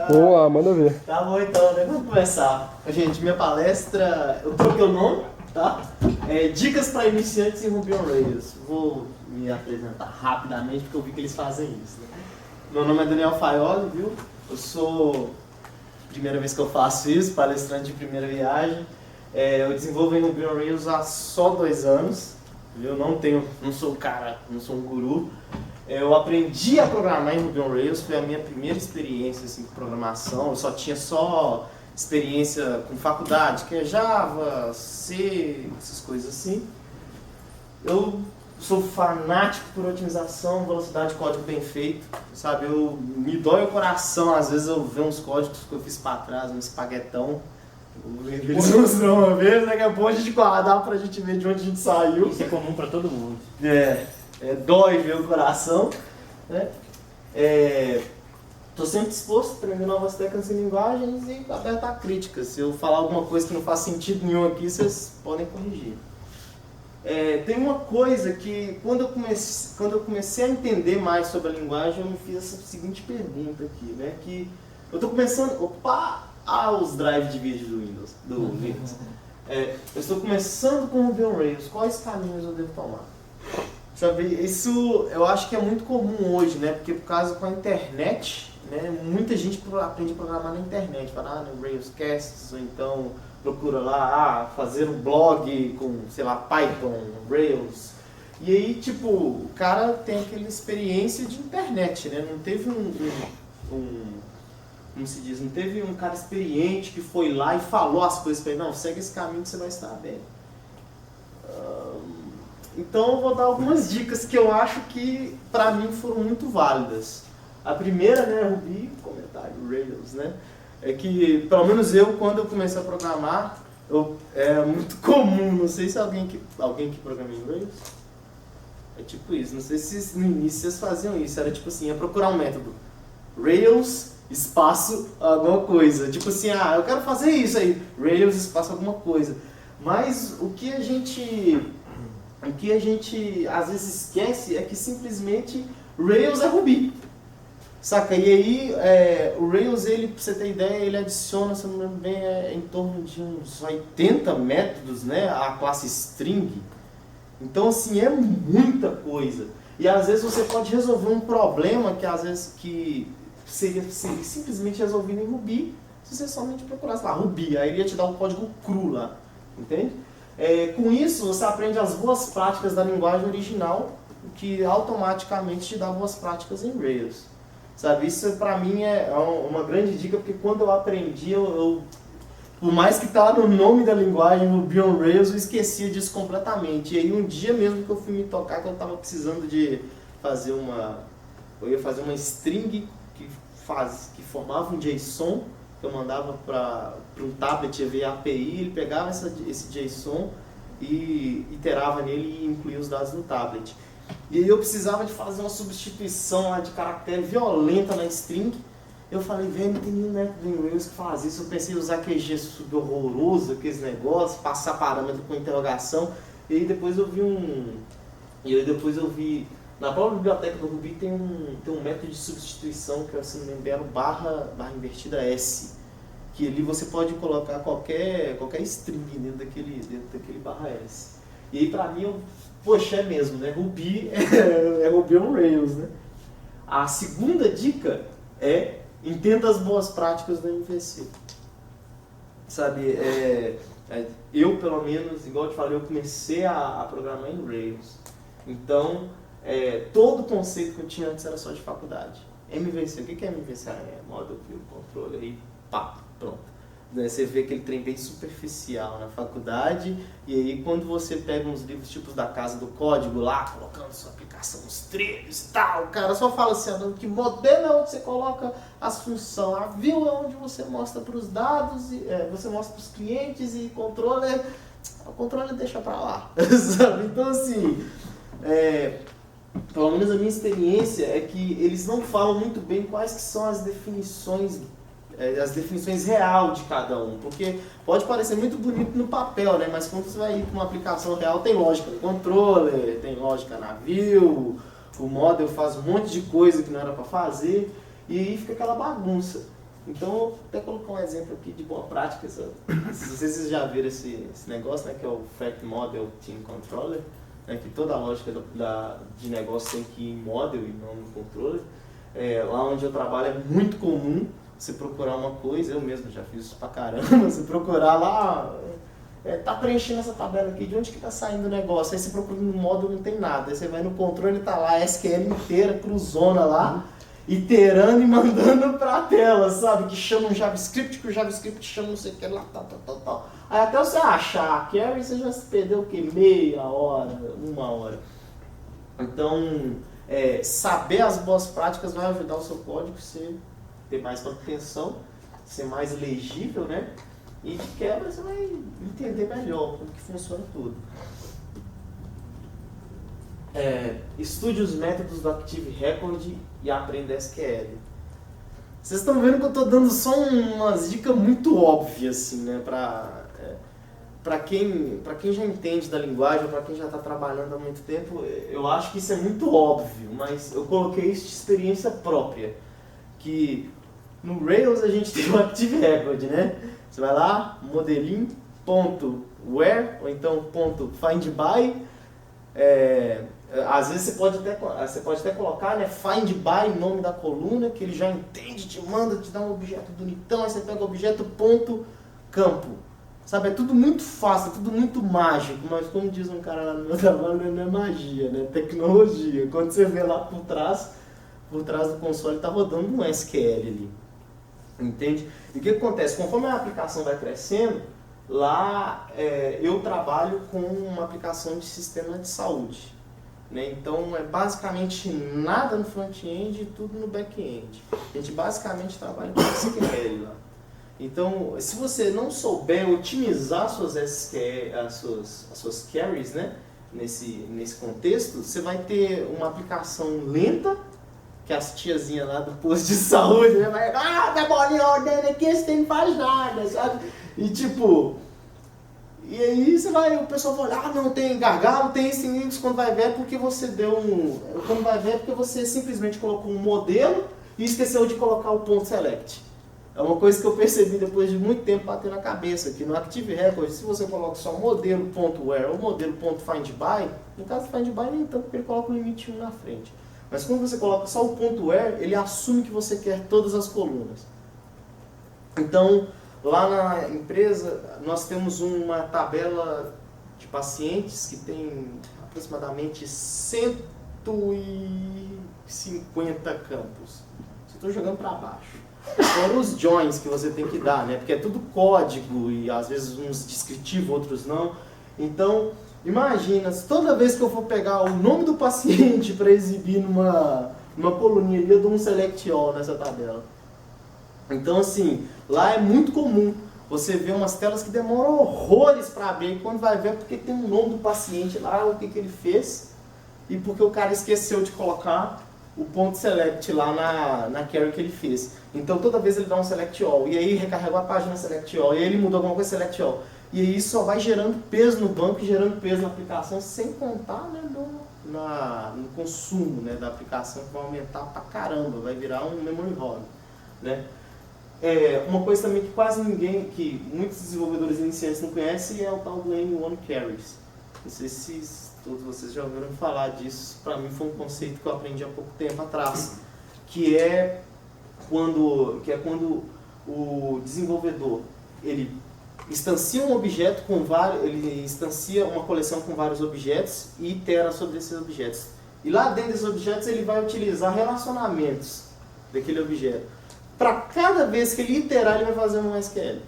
Boa, manda ver. Tá bom então, né? Vamos começar. Gente, minha palestra, eu troquei o nome, tá? Dicas para iniciantes em Ruby on Rails. Vou me apresentar rapidamente porque eu vi que eles fazem isso, né? Meu nome é Daniel Faioli, viu? Eu sou... Primeira vez que eu faço isso, palestrante de primeira viagem. Eu desenvolvo em Ruby on Rails há só 2 anos. Eu não sou cara, não sou um guru. Eu aprendi a programar em Ruby on Rails, foi a minha primeira experiência assim, com programação. Eu só tinha experiência com faculdade, que é Java, C, essas coisas assim. Eu sou fanático por otimização, velocidade de código bem feito, sabe? Me dói o coração, às vezes eu vejo uns códigos que eu fiz para trás, um espaguetão. Eles usam uma vez, daqui a pouco a gente guardar pra gente ver de onde a gente saiu. Isso é comum pra todo mundo. Dói ver o coração, né? Tô sempre disposto a aprender novas técnicas e linguagens e aberto a críticas. Se eu falar alguma coisa que não faz sentido nenhum aqui, vocês podem corrigir. Tem uma coisa que, quando eu comecei a entender mais sobre a linguagem, eu me fiz essa seguinte pergunta aqui, né? Que eu tô começando... os drives de vídeo do Windows. Eu estou começando com o Ruby on Rails. Quais caminhos eu devo tomar? Sabe, isso eu acho que é muito comum hoje, né? Porque por causa com a internet, né? Muita gente aprende a programar na internet, vai no Railscasts, ou então procura lá, fazer um blog com, sei lá, Python, Rails. E aí, tipo, o cara tem aquela experiência de internet, né? Não teve como se diz, não teve um cara experiente que foi lá e falou as coisas para ele, não, segue esse caminho que você vai estar bem. Então eu vou dar algumas dicas que eu acho que para mim foram muito válidas. A primeira, né, Ruby, comentário, Rails, né, é que pelo menos quando eu comecei a programar, é muito comum, não sei se alguém que programa em Rails, é tipo isso, não sei se no início vocês faziam isso, era tipo assim, ia procurar um método, Rails, espaço, alguma coisa, tipo assim, eu quero fazer isso aí, Rails, espaço, alguma coisa, mas o que a gente às vezes esquece é que simplesmente Rails é Ruby, saca? E aí o Rails, pra você ter ideia, ele adiciona, se não me engano bem, em torno de uns 80 métodos, né, a classe string. Então assim, é muita coisa. E às vezes você pode resolver um problema que às vezes seria simplesmente resolvido em Ruby, se você somente procurasse lá Ruby, aí ele ia te dar um código cru lá, entende? Com isso, você aprende as boas práticas da linguagem original, que automaticamente te dá boas práticas em Rails. Sabe? Isso para mim é uma grande dica, porque quando eu aprendi, por mais que está no nome da linguagem, Ruby on Rails, eu esquecia disso completamente. E aí um dia mesmo que eu fui me tocar, que eu estava precisando de fazer eu ia fazer uma string que formava um JSON, que eu mandava para um tablet via API, ele pegava esse JSON e iterava nele e incluía os dados no tablet. E aí eu precisava de fazer uma substituição lá de caractere violenta na string. Eu falei, velho, não tem nenhum método em Rails que faz isso. Eu pensei em usar QG super horroroso, aqueles negócios, passar parâmetro com interrogação. E aí depois eu vi na própria biblioteca do Ruby tem um método de substituição que, se não me engano, barra invertida S, que ali você pode colocar qualquer string dentro daquele barra S. E aí pra mim, poxa, é mesmo, né? Ruby é Ruby on Rails, né? A segunda dica é entenda as boas práticas do MVC. Sabe, eu pelo menos, igual eu te falei, eu comecei a programar em Rails. Então, todo o conceito que eu tinha antes era só de faculdade. MVC, o que é MVC? Model View Controller, aí pá, pronto. Você vê aquele trem bem superficial na faculdade, e aí quando você pega uns livros tipos da Casa do Código lá, colocando sua aplicação nos trilhos e tal, o cara só fala assim, que modelo é onde você coloca as funções, a view é onde você mostra para os dados, você mostra para os clientes, e o controller deixa para lá, sabe? Então assim, pelo menos a minha experiência é que eles não falam muito bem quais que são as definições real de cada um, porque pode parecer muito bonito no papel, né? Mas quando você vai ir para uma aplicação real, tem lógica no controller, tem lógica na view, o model faz um monte de coisa que não era para fazer, e aí fica aquela bagunça. Então, eu vou até colocar um exemplo aqui de boa prática. Não sei se vocês já viram esse negócio, né, que é o Fact Model Team Controller, né, que toda a lógica de negócio tem que ir em model e não no controller. Lá onde eu trabalho é muito comum você procurar uma coisa, eu mesmo já fiz isso pra caramba, você procurar lá, tá preenchendo essa tabela aqui, de onde que tá saindo o negócio? Aí você procura no módulo, não tem nada, aí você vai no controle, tá lá, a SQL inteira, cruzona lá, iterando e mandando pra tela, sabe? Que chama um JavaScript, que o JavaScript chama não sei o que lá, tal. Aí até você achar a query, você já se perdeu o quê? Meia hora, 1 hora. Então, saber as boas práticas vai ajudar o seu código a você ter mais manutenção, ser mais legível, né? E de quebra você vai entender melhor como que funciona tudo. Estude os métodos do Active Record e aprenda SQL. Vocês estão vendo que eu estou dando só umas dicas muito óbvias, assim, né? Para quem já entende da linguagem, para quem já está trabalhando há muito tempo, eu acho que isso é muito óbvio, mas eu coloquei isso de experiência própria. Que no Rails a gente tem o Active Record, né? Você vai lá, modelim.where, ou então .findby. Às vezes você pode até colocar, né, find by, nome da coluna, que ele já entende, te manda, te dá um objeto bonitão, aí você pega o objeto ponto campo. Sabe, é tudo muito fácil, é tudo muito mágico, mas como diz um cara lá no meu trabalho, não é magia, né? É tecnologia. Quando você vê lá por trás do console está rodando um SQL ali. Entende? E o que acontece? Conforme a aplicação vai crescendo, lá eu trabalho com uma aplicação de sistema de saúde. Né? Então é basicamente nada no front-end e tudo no back-end. A gente basicamente trabalha com SQL lá. Então, se você não souber otimizar suas SQL, as suas queries, né? nesse contexto, você vai ter uma aplicação lenta, que as tiazinhas lá do posto de saúde, né, vai, tá bolinha ordendo aqui, você não faz nada, sabe? E tipo, e aí o pessoal vai olhar, não, tem gargalo, tem isso, quando vai ver é porque você quando vai ver é porque você simplesmente colocou um modelo e esqueceu de colocar o ponto select. É uma coisa que eu percebi depois de muito tempo bater na cabeça, que no Active Record, se você coloca só modelo.where ou modelo.findby, no caso do findby nem tanto, porque ele coloca o limite 1 na frente. Mas quando você coloca só o .where, ele assume que você quer todas as colunas. Então, lá na empresa, nós temos uma tabela de pacientes que tem aproximadamente 150 campos. Estou jogando para baixo. Fora os joins que você tem que dar, né? Porque é tudo código e às vezes uns descritivos, outros não. Então, imagina, se toda vez que eu for pegar o nome do paciente para exibir numa coluninha ali, eu dou um select all nessa tabela. Então, assim, lá é muito comum você ver umas telas que demoram horrores para abrir, e quando vai ver é porque tem o nome do paciente lá, o que ele fez, e porque o cara esqueceu de colocar o ponto select lá na query que ele fez. Então toda vez ele dá um select all, e aí recarregou a página select all, e aí ele mudou alguma coisa select all. E aí isso só vai gerando peso no banco, gerando peso na aplicação, sem contar, né, no consumo, né, da aplicação, que vai aumentar pra caramba, vai virar um memory hog, né? Uma coisa também que quase ninguém, que muitos desenvolvedores iniciantes não conhecem, é o tal do N1 Carries. Não sei se todos vocês já ouviram falar disso. Para mim foi um conceito que eu aprendi há pouco tempo atrás, que é quando o desenvolvedor ele instancia um objeto com ele instancia uma coleção com vários objetos e itera sobre esses objetos. E lá dentro desses objetos ele vai utilizar relacionamentos daquele objeto. Para cada vez que ele iterar, ele vai fazer um SQL.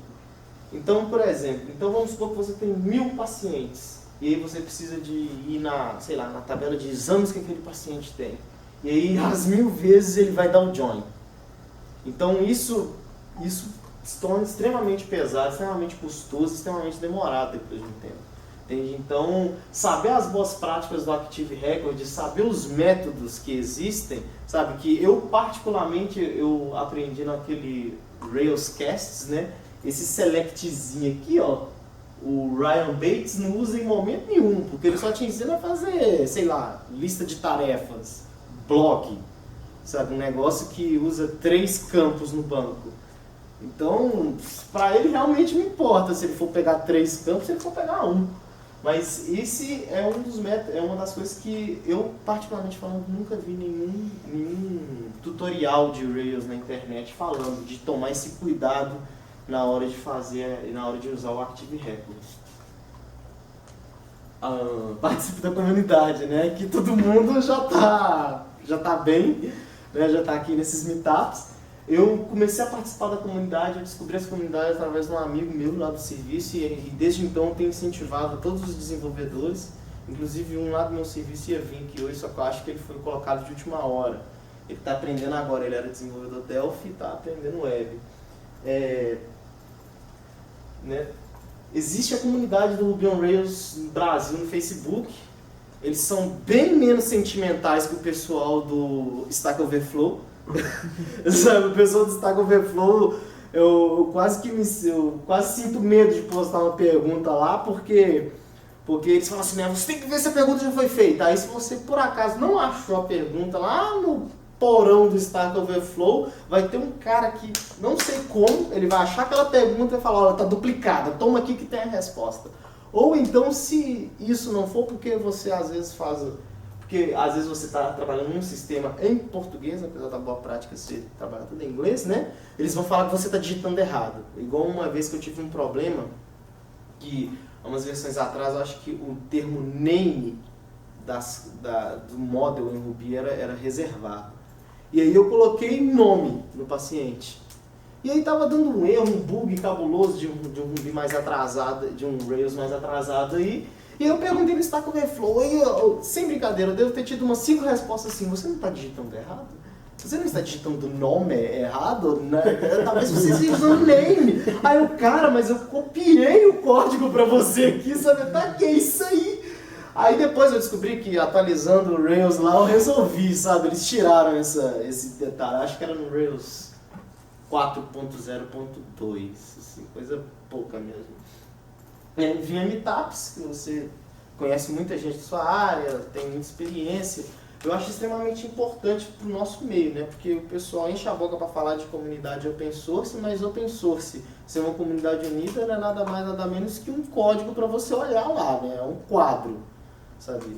Então, por exemplo, vamos supor que você tem 1000 pacientes. E aí você precisa de ir na tabela de exames que aquele paciente tem. E aí, às 1000 vezes, ele vai dar o join. Então, isso se torna extremamente pesado, extremamente custoso, extremamente demorado depois de um tempo. Entende? Então, saber as boas práticas do Active Record, saber os métodos que existem, sabe? Que eu, particularmente, eu aprendi naquele Railscasts, né? Esse selectzinho aqui, ó. O Ryan Bates não usa em momento nenhum, porque ele só te ensina a fazer, sei lá, lista de tarefas, blog, sabe? Um negócio que usa 3 campos no banco. Então, para ele realmente não importa se ele for pegar 3 campos, se ele for pegar 1. Mas esse é um dos métodos, é uma das coisas que eu, particularmente falando, nunca vi nenhum tutorial de Rails na internet falando de tomar esse cuidado na hora de fazer, na hora de usar o Active Records. Participe da comunidade, né? Que todo mundo já tá bem, né? Já tá aqui nesses meetups. Eu comecei a participar da comunidade, eu descobri essa comunidade através de um amigo meu lá do serviço e desde então eu tenho incentivado todos os desenvolvedores, inclusive um lá do meu serviço ia vir aqui hoje, só que eu acho que ele foi colocado de última hora. Ele está aprendendo agora, ele era desenvolvedor Delphi e está aprendendo web. Né? Existe a comunidade do Ruby on Rails no Brasil, no Facebook. Eles são bem menos sentimentais que o pessoal do Stack Overflow. Sabe, o pessoal do Stack Overflow, eu quase sinto medo de postar uma pergunta lá, porque eles falam assim, né, você tem que ver se a pergunta já foi feita. Aí se você por acaso não achou a pergunta lá no porão do Stack Overflow, vai ter um cara que, não sei como, ele vai achar aquela pergunta e vai falar, olha, tá duplicada, toma aqui que tem a resposta. Ou então, se isso não for, porque você às vezes porque às vezes você está trabalhando num sistema em português, apesar da boa prática você trabalhar tudo em inglês, né? Eles vão falar que você está digitando errado. Igual uma vez que eu tive um problema, que umas versões atrás, eu acho que o termo name do model em Ruby era reservado. E aí eu coloquei nome no paciente. E aí estava dando um erro, um bug cabuloso de um Ruby mais atrasado, de um Rails mais atrasado aí. E eu perguntei no Stack Overflow, e sem brincadeira, eu devo ter tido umas 5 respostas assim, você não está digitando errado? Você não está digitando nome errado? Né? Talvez você esteja digitando name. Aí eu, cara, mas eu copiei o código para você aqui, sabe? Tá, que é isso aí? Aí depois eu descobri que atualizando o Rails lá eu resolvi, sabe? Eles tiraram esse detalhe, acho que era no Rails 4.0.2, assim, coisa pouca mesmo. Vinha meetups, que você conhece muita gente da sua área, tem muita experiência. Eu acho extremamente importante para o nosso meio, né? Porque o pessoal enche a boca para falar de comunidade open source, mas open source, ser uma comunidade unida, não é nada mais, nada menos que um código para você olhar lá, né? É um quadro, sabe?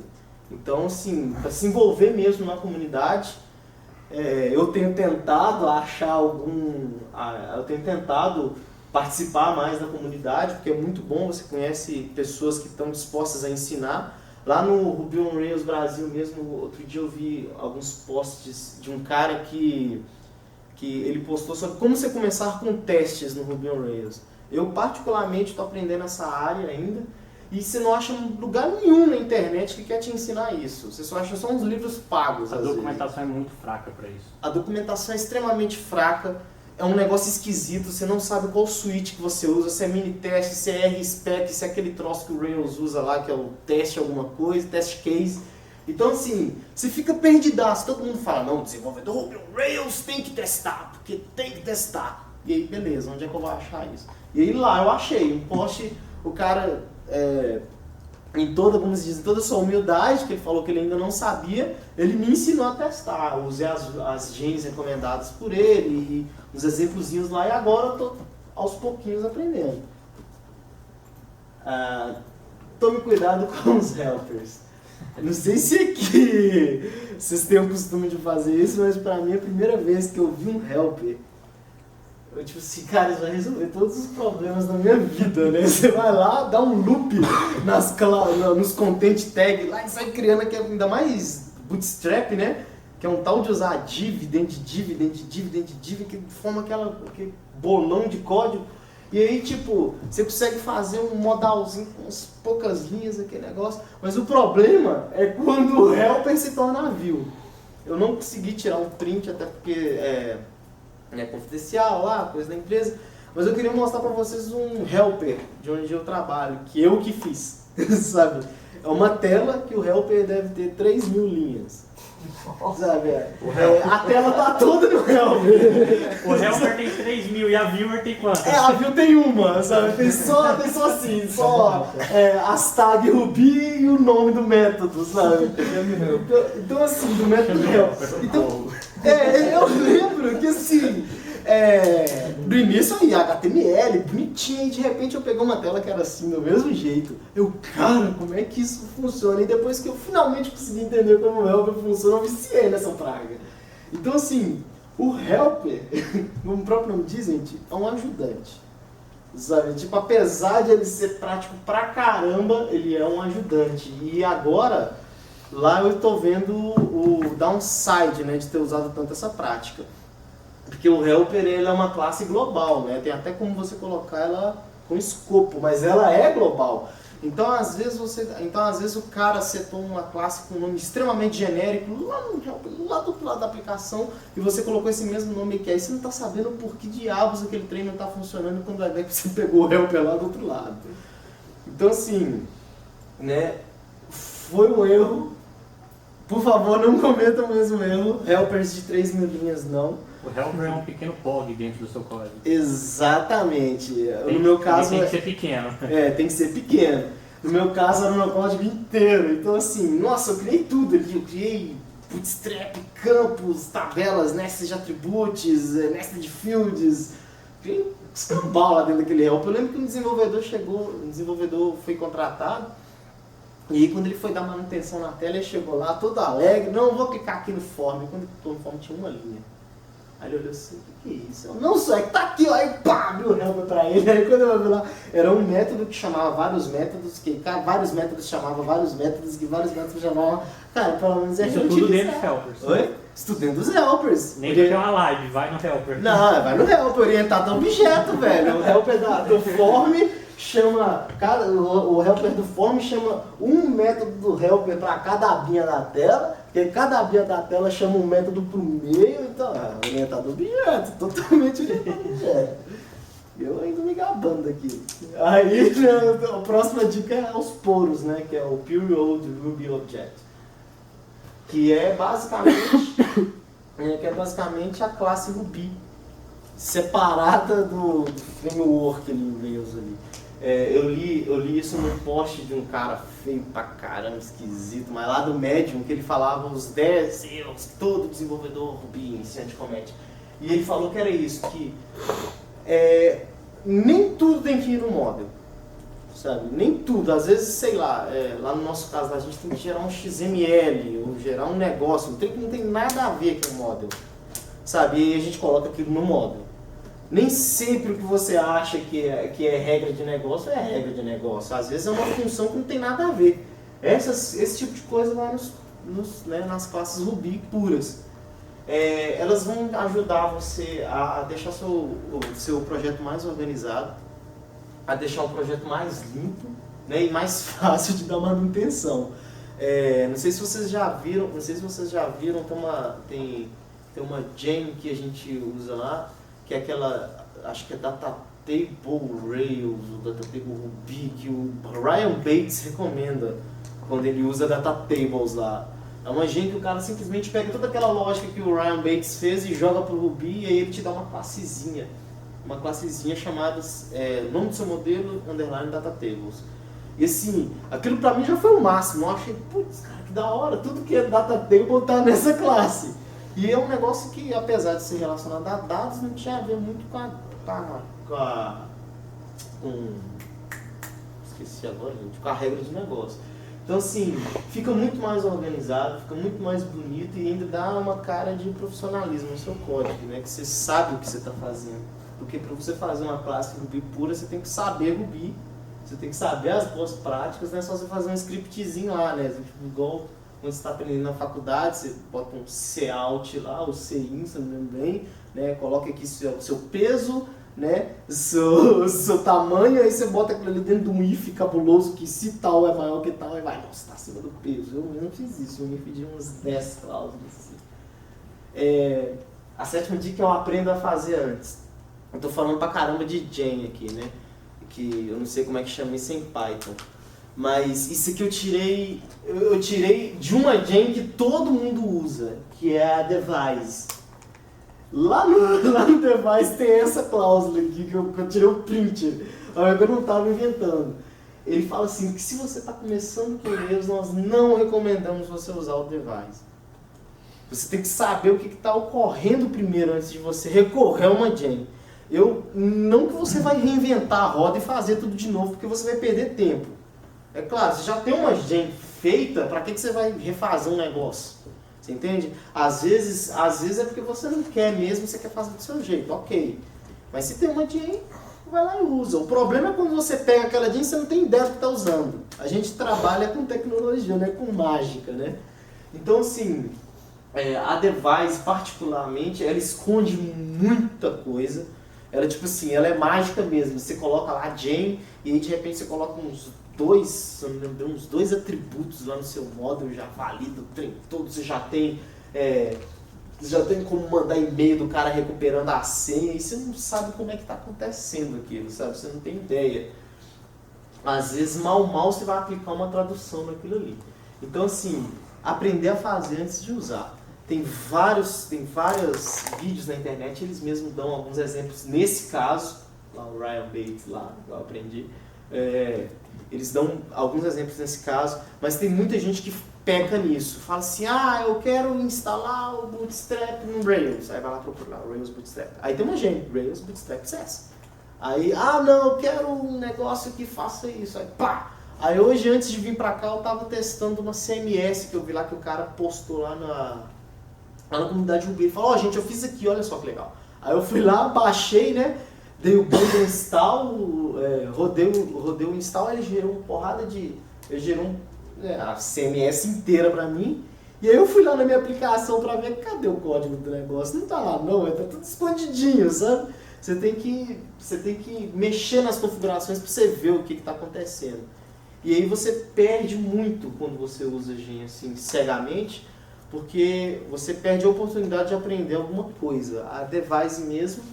Então, assim, para se envolver mesmo na comunidade, eu tenho tentado participar mais da comunidade, porque é muito bom, você conhece pessoas que estão dispostas a ensinar. Lá no Ruby on Rails Brasil mesmo, outro dia eu vi alguns posts de um cara que ele postou sobre como você começar com testes no Ruby on Rails. Eu particularmente estou aprendendo essa área ainda, e você não acha lugar nenhum na internet que quer te ensinar isso. Você só acha só uns livros pagos. A documentação é muito fraca para isso. A documentação é extremamente fraca. É um negócio esquisito, você não sabe qual switch que você usa, se é mini-teste, se é RSpec, se é aquele troço que o Rails usa lá, que é o teste alguma coisa, test case. Então assim, você fica perdidaço, todo mundo fala, não, desenvolvedor Ruby on Rails tem que testar, porque tem que testar. E aí, beleza, onde é que eu vou achar isso? E aí lá eu achei um post, o cara, em toda a sua humildade, que ele falou que ele ainda não sabia, ele me ensinou a testar. Eu usei as genes recomendadas por ele, e os exemplozinhos lá, e agora eu estou aos pouquinhos aprendendo. Tome cuidado com os helpers. Não sei se aqui vocês têm o costume de fazer isso, mas pra mim é a primeira vez que eu vi um helper. Eu tipo assim, cara, isso vai resolver todos os problemas da minha vida, né? Você vai lá, dá um loop nos content tag lá e sai criando aqui, ainda mais bootstrap, né? Que é um tal de usar div, dentro de div, dentro de div, dentro de div, que forma aquele bolão de código. E aí, tipo, você consegue fazer um modalzinho com umas poucas linhas, aquele negócio. Mas o problema é quando o helper se torna view. Eu não consegui tirar um print, até porque é confidencial lá, coisa da empresa. Mas eu queria mostrar pra vocês um helper de onde eu trabalho, que eu que fiz, sabe? É uma tela que o helper deve ter 3.000 linhas. Sabe? A tela tá toda no helper. O helper tem 3.000 e a viewer tem quantas? A view tem uma, sabe? Tem só assim, as tag Ruby e o nome do método, sabe? Então assim, do método helper. Então, eu lembro que assim, No início aí, HTML, bonitinho, e de repente eu peguei uma tela que era assim, do mesmo jeito. Eu, cara, como é que isso funciona? E depois que eu finalmente consegui entender como o helper funciona, eu viciei nessa praga. Então assim, o helper, como o próprio nome diz, gente, é um ajudante. Sabe? Tipo, apesar de ele ser prático pra caramba, ele é um ajudante. E agora, lá eu tô vendo o downside, né, de ter usado tanto essa prática. Porque o helper, ele é uma classe global, né? Tem até como você colocar ela com escopo, mas ela é global. Então, às vezes o cara setou uma classe com um nome extremamente genérico lá no helper, lá do outro lado da aplicação, e você colocou esse mesmo nome aqui. Aí você não está sabendo por que diabos aquele trem não está funcionando quando vai ver que você pegou o helper lá do outro lado. Então, assim, né? Foi um erro. Por favor, não cometam o mesmo erro. Helpers de 3.000 linhas, não. O helper é um pequeno POG dentro do seu código. Exatamente. No meu caso... Tem que ser pequeno. Tem que ser pequeno. No meu caso, era o meu código inteiro. Então, assim, nossa, eu criei tudo ali. Eu criei bootstrap, campos, tabelas, nested de attributes, nested de fields. Criei um escambau lá dentro daquele helper. Eu lembro que um desenvolvedor foi contratado. E aí, quando ele foi dar manutenção na tela, ele chegou lá todo alegre. Não, eu vou clicar aqui no form. E quando ele clicou no form, tinha uma linha. Aí ele olhou assim, o que é isso? Eu, não, só é que tá aqui, ó, aí pá, abriu o helper pra ele. Aí quando eu vi lá, era um método que chamava vários métodos, que vários métodos chamavam vários métodos, que vários métodos chamavam... Cara, pelo menos é isso tudo dentro dos helpers. Oi? Isso tudo dentro dos helpers. Nem porque é uma live, vai no helper. Não, vai no helper, orientado a objeto, velho. O helper do form chama, o helper do form chama um método do helper para cada abinha da tela, porque cada abinha da tela chama um método pro meio, então é orientado a objeto, totalmente orientado a objeto. Eu ainda me gabando aqui. Aí a próxima dica é os poros, né, que é o Period Ruby Object, que é basicamente a classe Ruby, separada do framework ali em Rails ali. Eu li isso num post de um cara feio pra caramba, esquisito, mas lá do Medium, que ele falava os 10 erros que todo desenvolvedor Ruby iniciante comete. E ele falou que era isso, que nem tudo tem que ir no model, sabe? Nem tudo, às vezes, sei lá, lá no nosso caso, a gente tem que gerar um XML, ou gerar um negócio, um trem que não tem nada a ver com o model, sabe? E aí a gente coloca aquilo no model. Nem sempre o que você acha que é regra de negócio é regra de negócio. Às vezes é uma função que não tem nada a ver. Esse tipo de coisa vai nas classes Ruby puras. Elas vão ajudar você a deixar o seu projeto mais organizado, a deixar o projeto mais limpo, né, e mais fácil de dar manutenção. Não sei se vocês já viram, tem uma gem que a gente usa lá, que é aquela, acho que é Datatable Rails, ou Datatable Ruby, que o Ryan Bates recomenda quando ele usa Datatables lá. É uma gem que o cara simplesmente pega toda aquela lógica que o Ryan Bates fez e joga pro Ruby, e aí ele te dá uma classezinha chamada nome do seu modelo, _ Datatables. E assim, aquilo pra mim já foi o máximo. Eu achei, putz, cara, que da hora, tudo que é Datatable tá nessa classe. E é um negócio que, apesar de ser relacionado a dados, não tinha a ver muito esqueci agora, gente, com a regra de negócio. Então, assim, fica muito mais organizado, fica muito mais bonito e ainda dá uma cara de profissionalismo no seu código, né? Que você sabe o que você está fazendo. Porque para você fazer uma classe Ruby pura, você tem que saber Ruby, você tem que saber as boas práticas, não é só você fazer um scriptzinho lá, né? Igual quando você está aprendendo na faculdade, você bota um cout lá, o cin, se não me lembro bem, né? Coloca aqui o seu peso, né? Seu tamanho, aí você bota aquilo ali dentro de um if cabuloso, que se tal é maior que tal, aí vai, nossa, tá acima do peso. Eu mesmo fiz isso, um if de uns 10 cláusulas. Assim. A sétima dica eu aprendo a fazer antes. Eu tô falando pra caramba de gen aqui, né? Que eu não sei como é que chama isso em Python. Mas isso aqui eu tirei de uma gen que todo mundo usa, que é a device. Lá no device tem essa cláusula aqui que eu tirei o print, eu não estava inventando. Ele fala assim, que se você está começando com erros, nós não recomendamos você usar o device. Você tem que saber o que está ocorrendo primeiro antes de você recorrer a uma gen. Não que você vai reinventar a roda e fazer tudo de novo, porque você vai perder tempo. É claro, você já tem uma gen feita, para que você vai refazer um negócio? Você entende? Às vezes é porque você não quer mesmo, você quer fazer do seu jeito, ok. Mas se tem uma gen, vai lá e usa. O problema é quando você pega aquela gen e você não tem ideia do que está usando. A gente trabalha com tecnologia, não é com mágica, né? Então, assim, a Device, particularmente, ela esconde muita coisa. Ela, tipo assim, ela é mágica mesmo. Você coloca lá a gen e aí, de repente, você coloca uns dois atributos lá no seu módulo, já valida o trem todo, você já tem como mandar e-mail do cara recuperando a senha e você não sabe como é que está acontecendo aquilo, sabe? Você não tem ideia. Às vezes, mal você vai aplicar uma tradução naquilo ali. Então, assim, aprender a fazer antes de usar. Tem vários vídeos na internet, eles mesmos dão alguns exemplos. Nesse caso, lá o Ryan Bates, lá, que eu aprendi, eles dão alguns exemplos nesse caso, mas tem muita gente que peca nisso. Fala assim, eu quero instalar o Bootstrap no Rails. Aí vai lá procurar Rails Bootstrap. Aí tem uma gen, Rails Bootstrap CSS. Aí, não, eu quero um negócio que faça isso. Aí, pá! Aí hoje, antes de vir pra cá, eu tava testando uma CMS que eu vi lá que o cara postou lá na comunidade Ruby. Ele falou, gente, eu fiz aqui, olha só que legal. Aí eu fui lá, baixei, né? Dei o bundle install, rodei o install, ele gerou uma porrada de... Ele gerou a CMS inteira pra mim. E aí eu fui lá na minha aplicação pra ver, cadê o código do negócio? Não tá lá não, tá tudo escondidinho, sabe? Você tem que mexer nas configurações pra você ver o que tá acontecendo. E aí você perde muito quando você usa gen assim cegamente, porque você perde a oportunidade de aprender alguma coisa. A Device mesmo,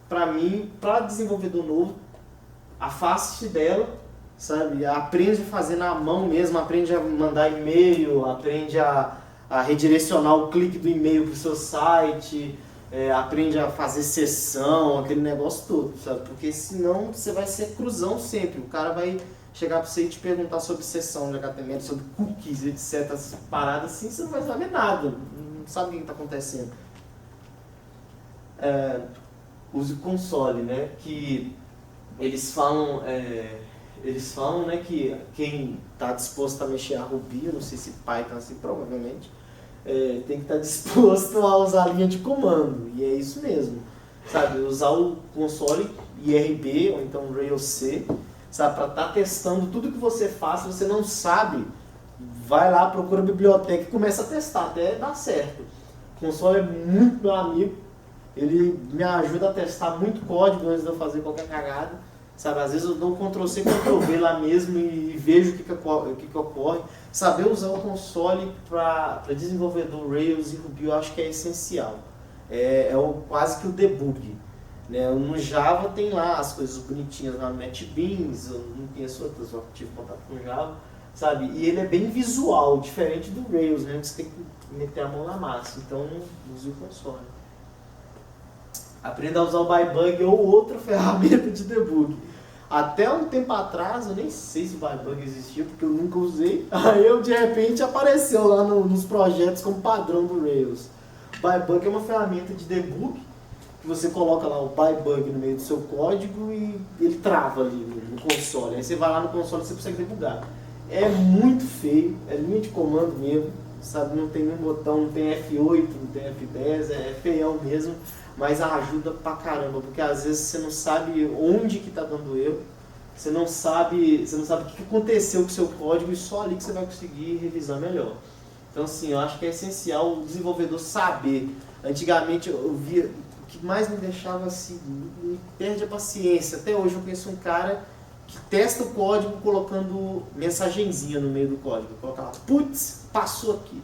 para mim, para desenvolvedor novo, afaste dela, sabe? Aprende a fazer na mão mesmo, aprende a mandar e-mail, aprende a redirecionar o clique do e-mail para o seu site, aprende a fazer sessão, aquele negócio todo, sabe? Porque senão você vai ser cruzão sempre. O cara vai chegar para você e te perguntar sobre sessão de HTML, sobre cookies, etc. Essas paradas assim, você não vai saber nada, não sabe o que está acontecendo. Use o console, né? Que eles falam, né, que quem está disposto a mexer a Ruby, eu não sei se Python assim, provavelmente, tem que estar disposto a usar a linha de comando, e é isso mesmo, sabe? Usar o console IRB ou então Rails C, sabe? Para estar testando tudo que você faz. Se você não sabe, vai lá, procura a biblioteca e começa a testar até dar certo. O console é muito meu amigo. Ele me ajuda a testar muito código antes de eu fazer qualquer cagada, sabe? Às vezes eu dou um Ctrl+C, Ctrl+V lá mesmo e vejo o que ocorre. Saber usar o console para desenvolvedor Rails e Ruby eu acho que é essencial. Quase que o debug, né? No Java tem lá as coisas bonitinhas lá no NetBeans, eu não conheço outras, só tive contato com Java, sabe? E ele é bem visual, diferente do Rails, né? Você tem que meter a mão na massa, então use o console. Aprenda a usar o Bybug ou outra ferramenta de debug. Até um tempo atrás, eu nem sei se o Bybug existia, porque eu nunca usei. Aí eu, de repente, apareceu lá nos projetos como padrão do Rails. O Bybug é uma ferramenta de debug, que você coloca lá o Bybug no meio do seu código e ele trava ali no console. Aí você vai lá no console e você consegue debugar. É muito feio, é linha de comando mesmo, sabe? Não tem nenhum botão, não tem F8, não tem F10, é feião mesmo. Mas ajuda pra caramba, porque às vezes você não sabe onde que tá dando erro, você não sabe o que aconteceu com o seu código e só ali que você vai conseguir revisar melhor. Então assim, eu acho que é essencial o desenvolvedor saber. Antigamente eu via, o que mais me deixava assim, me perde a paciência. Até hoje eu conheço um cara que testa o código colocando mensagenzinha no meio do código. Coloca lá, putz, passou aqui,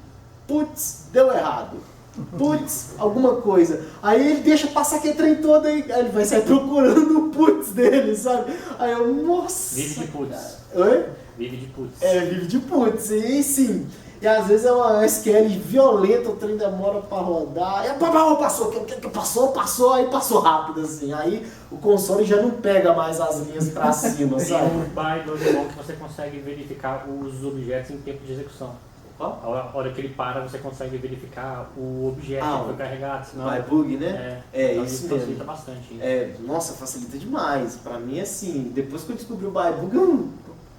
putz, deu errado. Putz, alguma coisa. Aí ele deixa passar aquele trem todo aí ele vai sair procurando o putz dele, sabe? Aí eu, nossa. Vive de putz. Oi? Vive de putz. Vive de putz. E sim. E às vezes é uma SQL violenta, o trem demora pra rodar. E passou, aí passou rápido assim. Aí o console já não pega mais as linhas pra cima, sabe? Tem um Bybug bom que você consegue verificar os objetos em tempo de execução. A hora que ele para, você consegue verificar o objeto que foi carregado, senão... Vai bug, né? Então isso isso mesmo. facilita bastante. Nossa, facilita demais. Pra mim, assim, depois que eu descobri o bybug, eu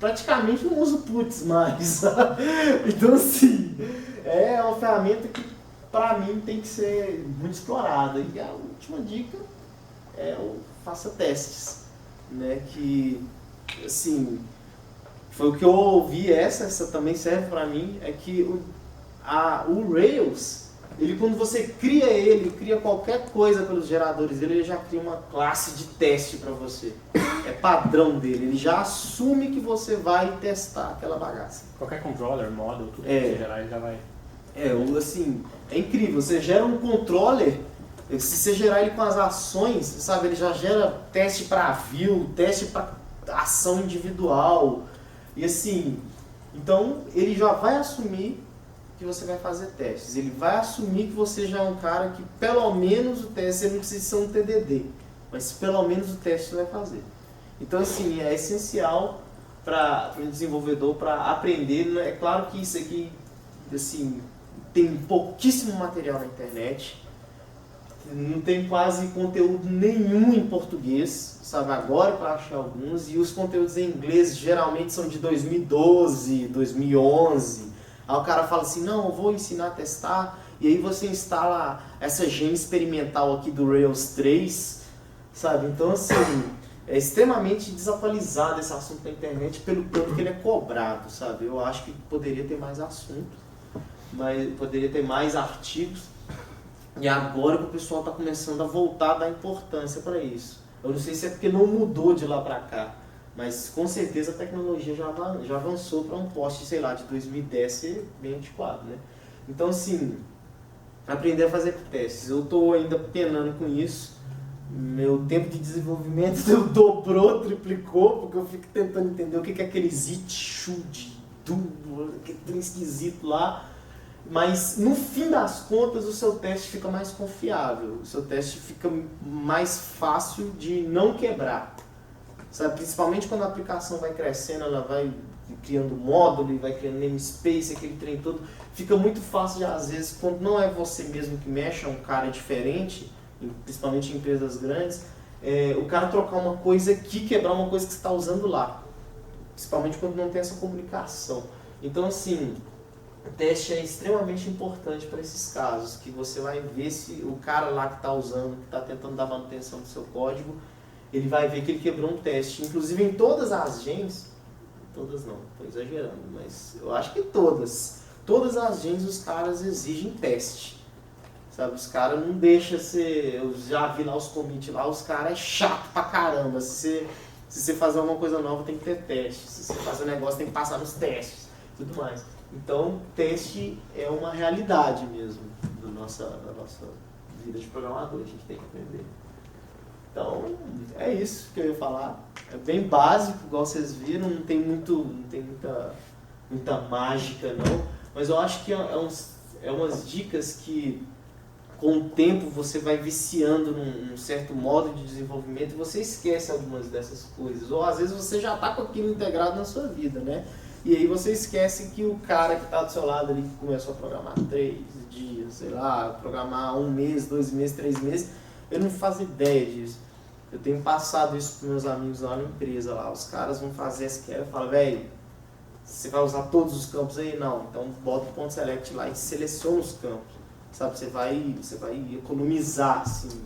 praticamente não uso putz mais, sabe? Então, assim, é uma ferramenta que pra mim tem que ser muito explorada. E a última dica é o faça testes, né? Que, assim, foi o que eu ouvi, essa também serve pra mim, é que o Rails, ele quando você cria qualquer coisa pelos geradores dele, ele já cria uma classe de teste para você. É padrão dele, ele já assume que você vai testar aquela bagaça. Qualquer controller, model, tudo que você gerar, ele já vai... Assim, é incrível, você gera um controller, se você gerar ele com as ações, sabe, ele já gera teste para view, teste para ação individual, e assim, então ele já vai assumir que você vai fazer testes. Ele vai assumir que você já é um cara que pelo menos o teste, você não precisa ser um TDD, mas pelo menos o teste você vai fazer. Então assim, é essencial para um desenvolvedor para aprender. É claro que isso aqui assim, tem pouquíssimo material na internet, não tem quase conteúdo nenhum em português, sabe, agora para achar alguns, e os conteúdos em inglês geralmente são de 2012, 2011. Aí o cara fala assim, não, eu vou ensinar a testar, e aí você instala essa gem experimental aqui do Rails 3, sabe? Então, assim, é extremamente desatualizado esse assunto na internet pelo tanto que ele é cobrado, sabe? Eu acho que poderia ter mais assunto, poderia ter mais artigos, e agora que o pessoal está começando a voltar a dar importância para isso. Eu não sei se é porque não mudou de lá para cá, mas com certeza a tecnologia já avançou para um poste, sei lá, de 2010 ser bem antiquado, né? Então, assim, aprender a fazer testes. Eu estou ainda penando com isso. Meu tempo de desenvolvimento dobrou, triplicou, porque eu fico tentando entender o que é aquele zit, should, do, aquele trem esquisito lá. Mas, no fim das contas, o seu teste fica mais confiável. O seu teste fica mais fácil de não quebrar. Sabe? Principalmente quando a aplicação vai crescendo, ela vai criando módulo, vai criando namespace, aquele trem todo. Fica muito fácil de, às vezes, quando não é você mesmo que mexe, é um cara diferente, principalmente em empresas grandes, o cara trocar uma coisa aqui, quebrar uma coisa que você está usando lá. Principalmente quando não tem essa comunicação. Então, assim, o teste é extremamente importante para esses casos, que você vai ver se o cara lá que está usando, que está tentando dar manutenção do seu código, ele vai ver que ele quebrou um teste. Inclusive em todas as gens, todas não, estou exagerando, mas eu acho que todas as gens os caras exigem teste. Sabe, os caras não deixam ser, eu já vi lá os commits lá, os caras é chato pra caramba. Se você fazer alguma coisa nova tem que ter teste, se você fazer um negócio tem que passar nos testes, tudo mais. Então, teste é uma realidade mesmo da nossa vida de programador, a gente tem que aprender. Então, é isso que eu ia falar. É bem básico, igual vocês viram, não tem muita mágica não, mas eu acho que é umas dicas que com o tempo você vai viciando num certo modo de desenvolvimento e você esquece algumas dessas coisas. Ou às vezes você já está com aquilo integrado na sua vida, né? E aí você esquece que o cara que está do seu lado ali, que começou a programar 3 dias, sei lá, programar 1 mês, 2 meses, 3 meses, ele não faz ideia disso. Eu tenho passado isso para meus amigos lá na empresa, lá, os caras vão fazer essa quebra e falam, velho, você vai usar todos os campos aí? Não, então bota o ponto select lá e seleciona os campos, sabe? Você vai economizar, assim,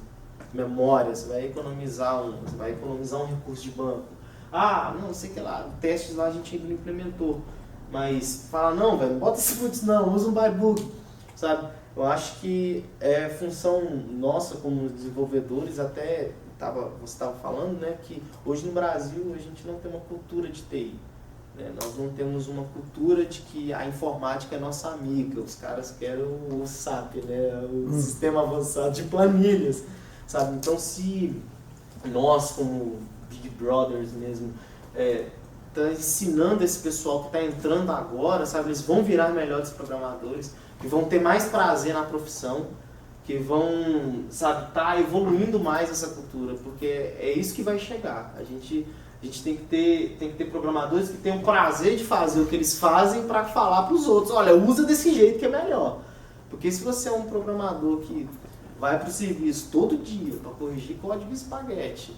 memória, você vai economizar um recurso de banco. Ah, não sei que lá, testes lá a gente ainda não implementou, mas fala, não, velho, não bota esse putz não, usa um bybug, sabe? Eu acho que é função nossa como desenvolvedores, até você estava falando, né, que hoje no Brasil a gente não tem uma cultura de TI, né? Nós não temos uma cultura de que a informática é nossa amiga, os caras querem o SAP, né, o Sistema Avançado de Planilhas, sabe? Então se nós como Big Brothers mesmo, tá ensinando esse pessoal que está entrando agora, sabe? Eles vão virar melhores programadores, que vão ter mais prazer na profissão, que vão, sabe, tá evoluindo mais essa cultura, porque é isso que vai chegar. A gente A gente tem que ter programadores que tenham prazer de fazer o que eles fazem para falar para os outros, olha, usa desse jeito que é melhor. Porque se você é um programador que vai para o serviço todo dia para corrigir código espaguete,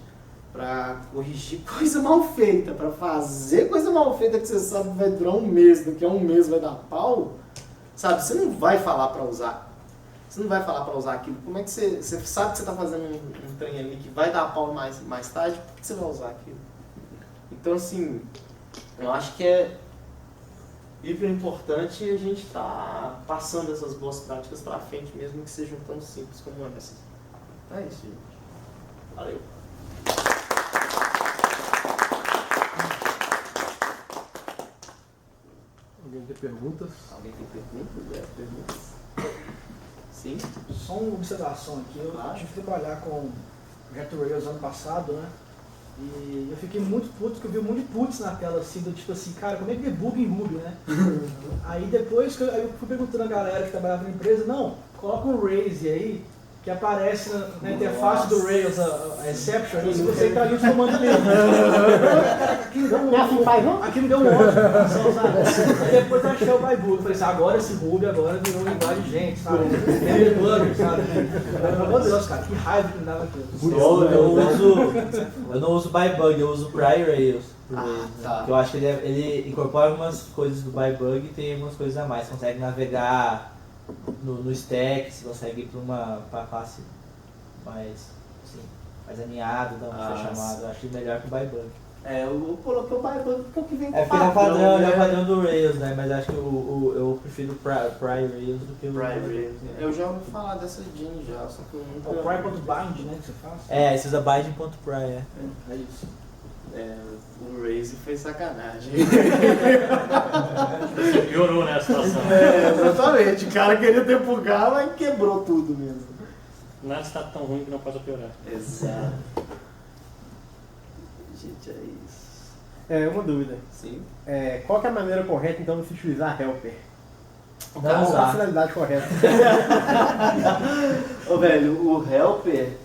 para corrigir coisa mal feita, para fazer coisa mal feita que você sabe que vai durar um mês, daqui a um mês vai dar pau, sabe? Você não vai falar para usar. Você não vai falar para usar aquilo. Como é que você sabe que você está fazendo um trem ali que vai dar pau mais tarde? Por que você vai usar aquilo? Então, assim, eu acho que é hiper importante a gente estar passando essas boas práticas para frente, mesmo que sejam tão simples como essas. É isso, gente. Valeu. Alguém tem perguntas? Alguém tem perguntas? Perguntas? Sim? Só uma observação aqui. Eu tive que trabalhar com RetroRails ano passado, né? E eu fiquei muito puto, porque eu vi um monte de putz na tela, assim, do tipo assim, cara, como é que debug em Ruby, né? Aí depois que eu fui perguntando a galera que trabalhava na empresa, não, coloca um Raise aí, que aparece na interface do Rails a exception, e se você entrar ali, você manda mesmo. Aqui me deu um ótimo, sabe? Aí depois eu achei o Baibu, eu falei assim, agora esse Ruby agora virou linguagem de gente, sabe? Debugger, sabe? Meu Deus, cara, que raiva que me dava aquilo. Eu não uso Bybug, eu uso PryRails. Tá. Eu acho que ele incorpora algumas coisas do Bybug e tem algumas coisas a mais. Você consegue navegar no stack, você consegue ir para classe mais aninhado, chamado. Eu acho melhor que o Bybug. Eu coloquei o Bybug porque é o que vem com É porque ele é o né? padrão do Rails, né? Mas acho que eu prefiro o PryRails do que o PryRails. Eu já ouvi falar dessa Gene já, só que eu nunca... O Pry.bind, né, que você faz? É, você usa bind.pry, É isso. O Raise foi sacanagem. Você piorou, né, a situação. Exatamente. O cara queria depugar, mas quebrou tudo mesmo. Nada está tão ruim que não possa piorar. Exato. Gente, é isso. Uma dúvida. Sim. Qual que é a maneira correta, então, de se utilizar Helper? Não Qual a usar. finalidade correta? Ô, velho, o Helper,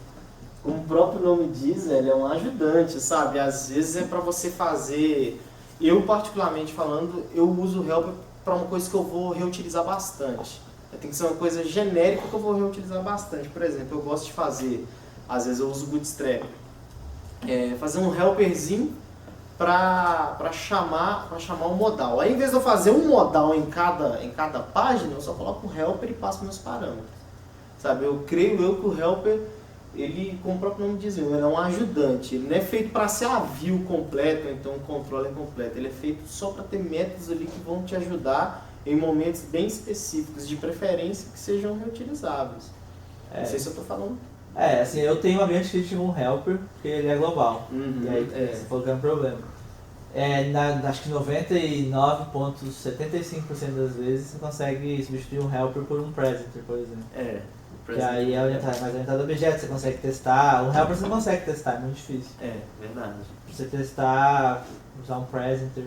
como o próprio nome diz, ele é um ajudante, sabe? Às vezes é para você fazer... Eu, particularmente falando, eu uso o Helper para uma coisa que eu vou reutilizar bastante. Tem que ser uma coisa genérica que eu vou reutilizar bastante. Por exemplo, eu gosto de fazer, às vezes eu uso o Bootstrap, fazer um helperzinho para chamar um modal. Aí, em vez de eu fazer um modal em cada página, eu só coloco um helper e passo meus parâmetros. Sabe? Eu creio que o helper, ele, como o próprio nome diz, ele é um ajudante. Ele não é feito para ser a view completa, ou então um controller completo. Ele é feito só para ter métodos ali que vão te ajudar em momentos bem específicos, de preferência que sejam reutilizáveis. Não sei se eu estou falando. Assim, eu tenho uma grande crítica com o Helper, porque ele é global. E aí você falou que é um problema. Acho que 99,75% das vezes você consegue substituir um Helper por um Presenter, por exemplo. E aí é mais orientado a objeto, você consegue testar. Um Helper você não consegue testar, é muito difícil. Verdade. Pra você testar, usar um Presenter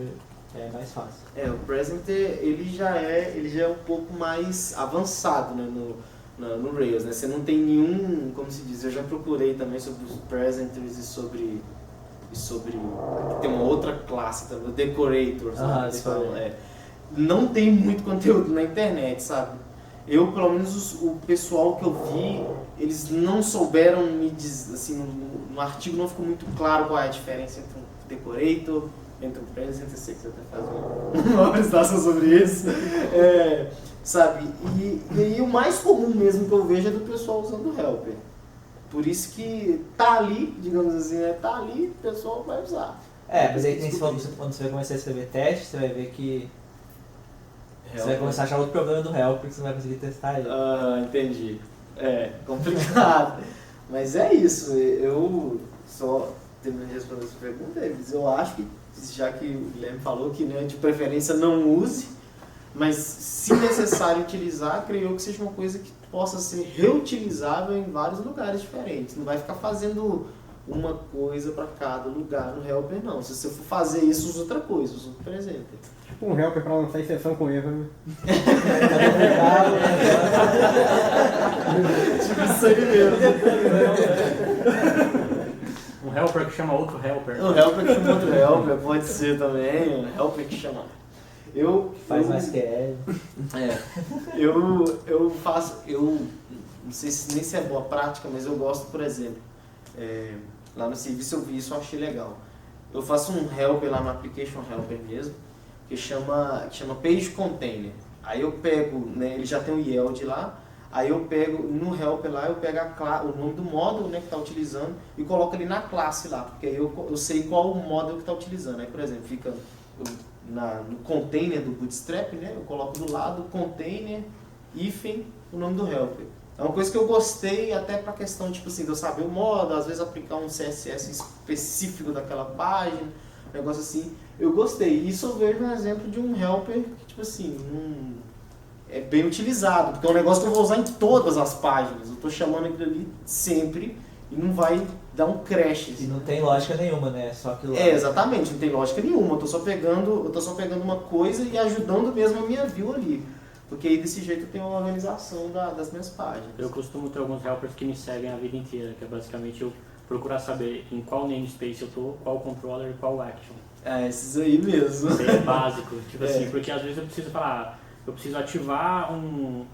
é mais fácil. O Presenter, ele já é um pouco mais avançado, né, no Rails, né? Você não tem nenhum, como se diz, eu já procurei também sobre os Presenters e sobre tem uma outra classe, o Decorators, né, que falam, não tem muito conteúdo na internet, sabe? Eu, pelo menos o pessoal que eu vi, eles não souberam me dizer, assim, no artigo não ficou muito claro qual é a diferença entre um Decorator, entre um Presenter, sei que você até faz uma apresentação sobre isso, sabe? E o mais comum mesmo que eu vejo é do pessoal usando o Helper. Por isso que tá ali, digamos assim, tá ali, o pessoal vai usar. Mas aí tem quando você vai começar a escrever teste, você vai ver que você vai começar a achar outro problema do Helper que você não vai conseguir testar ele. Entendi. Complicado. Mas é isso, eu só terminando de responder essa pergunta, eu acho que, já que o Guilherme falou que, né, de preferência não use, mas se necessário utilizar, creio que seja uma coisa que possa ser reutilizável em vários lugares diferentes. Não vai ficar fazendo uma coisa para cada lugar no Helper, não. Se você for fazer isso, usa outra coisa, usa outro presente. Tipo um Helper para lançar exceção com erro, né? Tipo isso aí mesmo. Um helper que chama outro helper. O helper que chama outro helper, pode ser também. O helper que chama. Faz mais que ele. Eu faço. Eu não sei nem se é boa prática, mas eu gosto, por exemplo. Lá no serviço eu vi isso, eu achei legal. Eu faço um helper lá no application helper mesmo, que chama Page Container. Aí eu pego, né, ele já tem o yield lá, aí eu pego no helper lá, eu pego o nome do módulo, né, que está utilizando e coloco ali na classe lá, porque aí eu sei qual o módulo que está utilizando. Aí, por exemplo, fica no container do Bootstrap, né, eu coloco do lado o container, hífen, o nome do helper. É uma coisa que eu gostei até para a questão, tipo assim, de eu saber o modo, às vezes aplicar um CSS específico daquela página, um negócio assim. Eu gostei. Isso eu vejo um exemplo de um helper que, tipo assim, é bem utilizado, porque é um negócio que eu vou usar em todas as páginas. Eu estou chamando aquilo ali sempre e não vai dar um crash. E não tem lógica nenhuma, né? Só aquilo lá. Exatamente, não tem lógica nenhuma. Eu tô só pegando uma coisa e ajudando mesmo a minha view ali. Porque aí desse jeito eu tenho uma organização das minhas páginas. Eu costumo ter alguns helpers que me seguem a vida inteira, que é basicamente eu procurar saber em qual namespace eu tô, qual controller e qual action. Esses aí mesmo. Isso aí é básico, tipo assim, porque às vezes eu preciso falar, eu preciso ativar um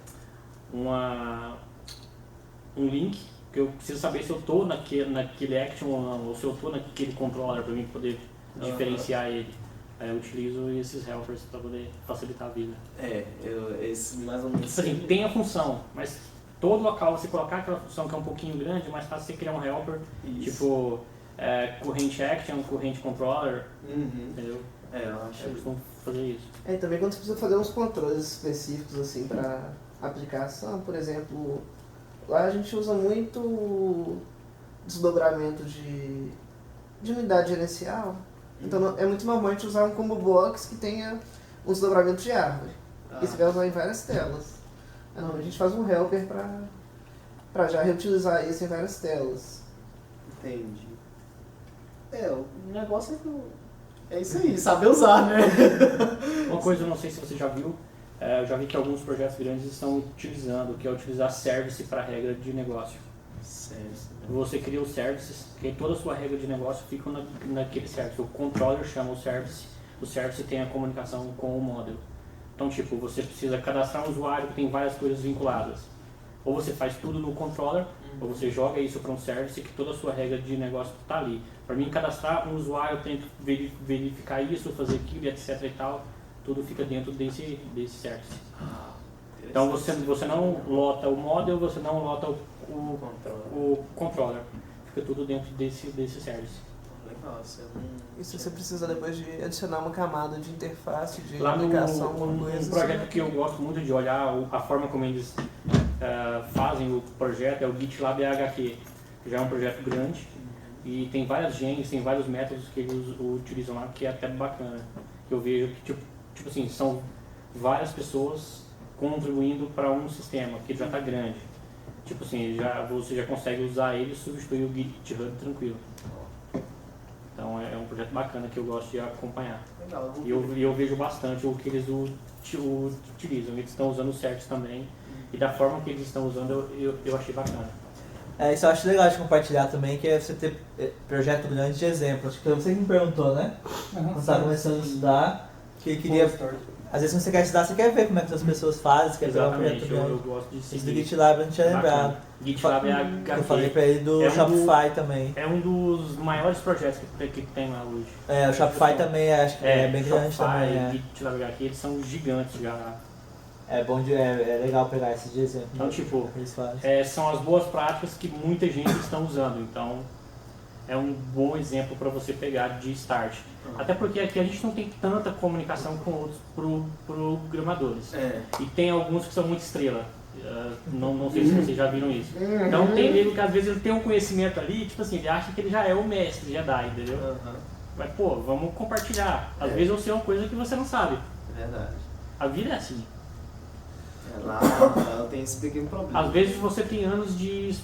link, que eu preciso saber se eu tô naquele action ou não, ou se eu tô naquele controller para mim poder diferenciar ele. Aí eu utilizo esses helpers para poder facilitar a vida. Esse mais ou menos. Assim, tem a função, mas todo local você colocar aquela função que é um pouquinho grande, mais fácil você criar um helper, tipo corrente action, corrente controller, entendeu? Eu acho. Eu costumo fazer isso. E também quando você precisa fazer uns controles específicos assim para aplicação, por exemplo, lá a gente usa muito desdobramento de unidade gerencial. Então é muito normal a gente usar um combo box que tenha um desdobramento de árvore. E você vai usar em várias telas. A gente faz um helper para já reutilizar isso em várias telas. Entendi. O negócio é isso aí, saber usar, né? Uma coisa, eu não sei se você já viu, eu já vi que alguns projetos grandes estão utilizando, que é utilizar service para regra de negócio. Você cria os services, que toda a sua regra de negócio fica naquele service. O controller chama o service tem a comunicação com o model. Então, tipo, você precisa cadastrar um usuário que tem várias coisas vinculadas. Ou você faz tudo no controller, ou você joga isso para um service que toda a sua regra de negócio está ali. Para mim, cadastrar um usuário, eu tenho que verificar isso, fazer aquilo, etc e tal. Tudo fica dentro desse service. Então, você não lota o model, você não lota o controller. Fica tudo dentro desse service. Legal, Isso você precisa depois de adicionar uma camada de interface, de Lá aplicação, alguma coisa. Um projeto que eu gosto muito de olhar a forma como eles fazem o projeto é o GitLab HQ, que já é um projeto grande e tem várias genes, tem vários métodos que eles utilizam lá, que é até bacana. Eu vejo que tipo assim, são várias pessoas contribuindo para um sistema que já está grande. Tipo assim, você já consegue usar ele e substituir o GitHub tranquilo. Então é um projeto bacana que eu gosto de acompanhar. Legal. E eu vejo bastante o que eles utilizam. Eles estão usando o service também. E da forma que eles estão usando, eu achei bacana. Isso eu acho legal de compartilhar também, que é você ter projeto grande de exemplo. Acho que foi você que me perguntou, né? Quando você estava começando a estudar, que queria... Às vezes quando você quer estudar, você quer ver como é que as pessoas fazem, quer ver um projeto grande. Eu gosto de seguir. Esse do GitLab eu não tinha lembrado. GitLab é HQ. Eu falei pra ele do Shopify também. É um dos maiores projetos que tem lá hoje. O Shopify também, acho que é bem grande também. GitLab HQ, eles são gigantes já. É legal pegar esse de exemplo. Então, tipo, eles fazem. São as boas práticas que muita gente está usando. Então, é um bom exemplo para você pegar de start. Até porque aqui a gente não tem tanta comunicação com outros programadores. E tem alguns que são muito estrela. Não sei se vocês já viram isso. Então tem nego que às vezes ele tem um conhecimento ali, tipo assim, ele acha que ele já é o mestre Jedi, entendeu? Mas pô, vamos compartilhar. Às vezes eu sei uma coisa que você não sabe. Verdade. A vida é assim. Lá eu tenho esse pequeno problema. Às vezes você tem anos de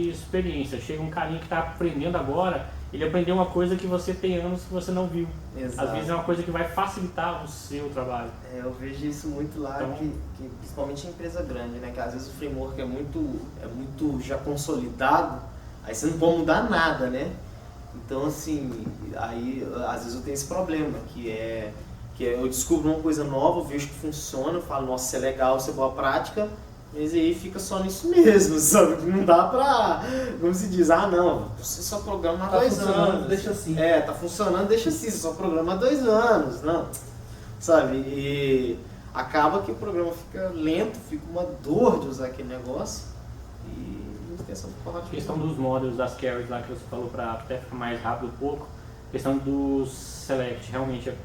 experiência. Chega um carinha que está aprendendo agora, ele aprendeu uma coisa que você tem anos que você não viu. Exato. Às vezes é uma coisa que vai facilitar o seu trabalho. Eu vejo isso muito lá, Então, que principalmente em empresa grande, né? Que às vezes o framework é muito já consolidado, aí você não pode mudar nada, né? Então, assim, aí às vezes eu tenho esse problema, que é eu descubro uma coisa nova, vejo que funciona, eu falo, nossa, isso é legal, isso é boa prática, mas aí fica só nisso mesmo, sabe? Não dá pra, como se diz, não, você só programa há Tá 2 funcionando, anos. deixa assim. Tá funcionando, deixa assim, você só programa há 2 anos, não, sabe? E acaba que o programa fica lento, fica uma dor de usar aquele negócio e não tem essa porra de A questão dos módulos das carries lá que você falou para até ficar mais rápido um pouco, a questão dos select realmente é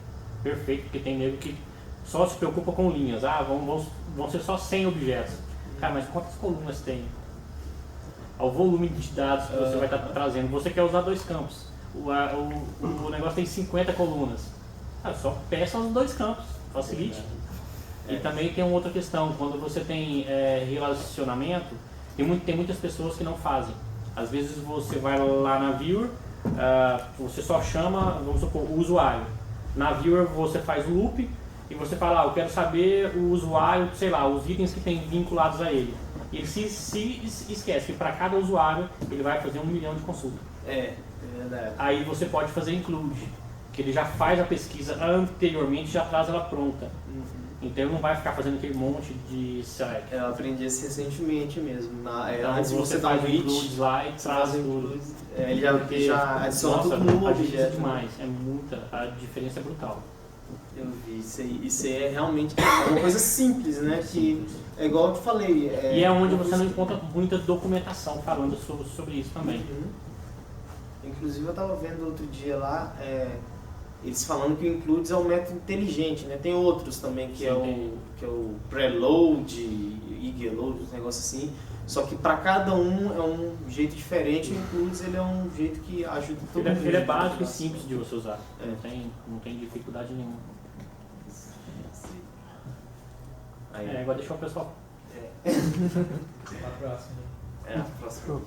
perfeito, porque tem nego que só se preocupa com linhas, vão ser só 100 objetos. Cara, mas quantas colunas tem? O volume de dados que você vai estar trazendo, você quer usar 2 campos, o negócio tem 50 colunas, só peça os 2 campos, facilite. E também tem uma outra questão, quando você tem relacionamento, tem muitas pessoas que não fazem. Às vezes você vai lá na viewer, você só chama, vamos supor, o usuário. Na viewer você faz o loop e você fala, eu quero saber o usuário, sei lá, os itens que tem vinculados a ele. E ele se esquece que para cada usuário ele vai fazer 1 milhão de consultas. É verdade. Aí você pode fazer include, que ele já faz a pesquisa anteriormente, já traz ela pronta. Então ele não vai ficar fazendo aquele monte de select. Eu aprendi isso recentemente mesmo. Então Antes de você dar faz um o hit, include lá e traz faz o tudo. include, ele já adiciona Nossa, tudo no agiliza objeto. demais, é muita, a diferença é brutal. Eu vi, isso aí é realmente uma coisa simples, né? Que é igual eu te falei. E é onde você não encontra muita documentação falando sobre isso também. Inclusive eu estava vendo outro dia lá, eles falando que o includes é um método inteligente, né? Tem outros também que é o preload, igload, um negócio assim. Só que para cada um é um jeito diferente. O includes ele é um jeito que ajuda todo mundo. Ele é básico e simples de você usar. É. Não tem dificuldade nenhuma. Aí, Agora deixa o pessoal. Pra próxima. a próxima.